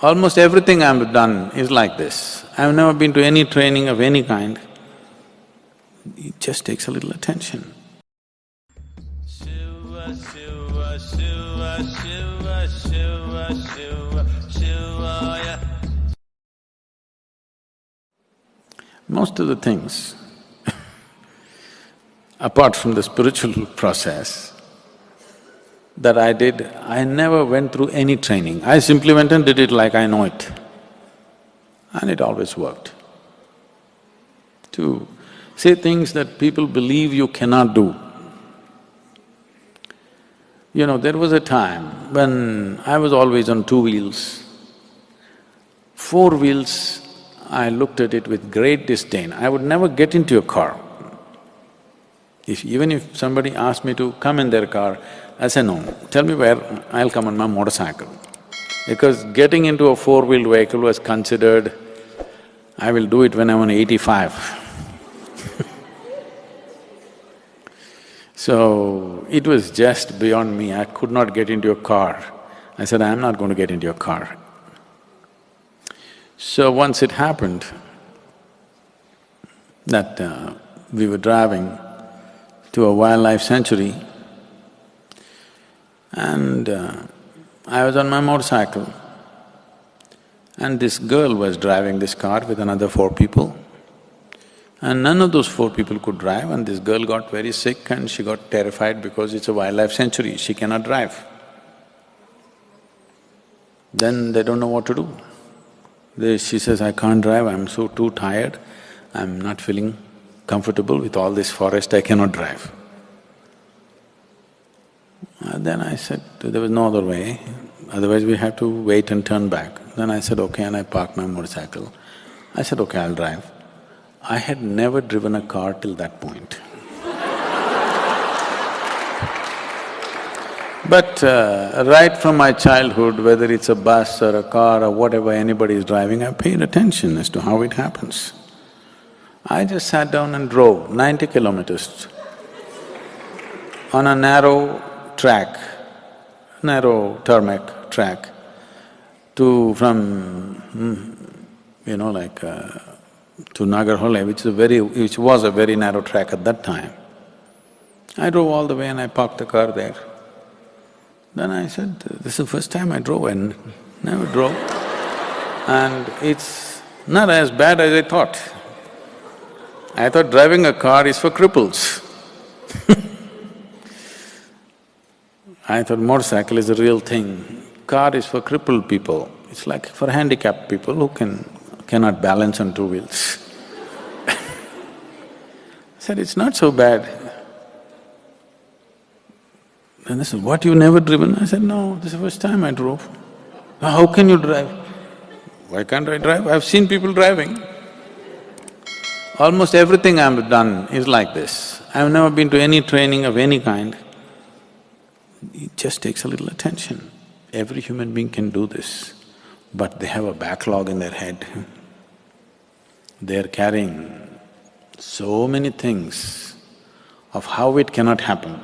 Almost everything I've done is like this. I've never been to any training of any kind. It just takes a little attention. Shiva, Shiva, Shiva, Shiva, Shiva, Shiva, Shivaya. Most of the things, apart from the spiritual process that I did, I never went through any training. I simply went and did it like I know it. And it always worked. To say things that people believe you cannot do. You know, there was a time when I was always on two wheels. Four wheels, I looked at it with great disdain. I would never get into a car. Even if somebody asked me to come in their car, I say, no, tell me where, I'll come on my motorcycle. Because getting into a four-wheeled vehicle was considered, I will do it when I'm on 85. So, it was just beyond me, I could not get into a car. I said, I'm not going to get into a car. So once it happened that we were driving to a wildlife sanctuary and I was on my motorcycle and this girl was driving this car with another four people. And none of those four people could drive and this girl got very sick and she got terrified because it's a wildlife sanctuary, she cannot drive. Then they don't know what to do. She says, I can't drive, I'm so too tired, I'm not feeling comfortable with all this forest, I cannot drive. Then I said, there was no other way, otherwise we have to wait and turn back. Then I said, okay, and I parked my motorcycle. I said, okay, I'll drive. I had never driven a car till that point. But right from my childhood, whether it's a bus or a car or whatever anybody is driving, I paid attention as to how it happens. I just sat down and drove 90 kilometers on a narrow track, narrow tarmac track to Nagarhole, which was a very narrow track at that time. I drove all the way and I parked the car there. Then I said, this is the first time I drove and never drove. And it's not as bad as I thought. I thought driving a car is for cripples. I thought motorcycle is a real thing, car is for crippled people, it's like for handicapped people who cannot balance on two wheels. I said, it's not so bad. And they said, what, you never driven? I said, no, this is the first time I drove. How can you drive? Why can't I drive? I've seen people driving. Almost everything I've done is like this. I've never been to any training of any kind. It just takes a little attention. Every human being can do this, but they have a backlog in their head. They're carrying so many things of how it cannot happen.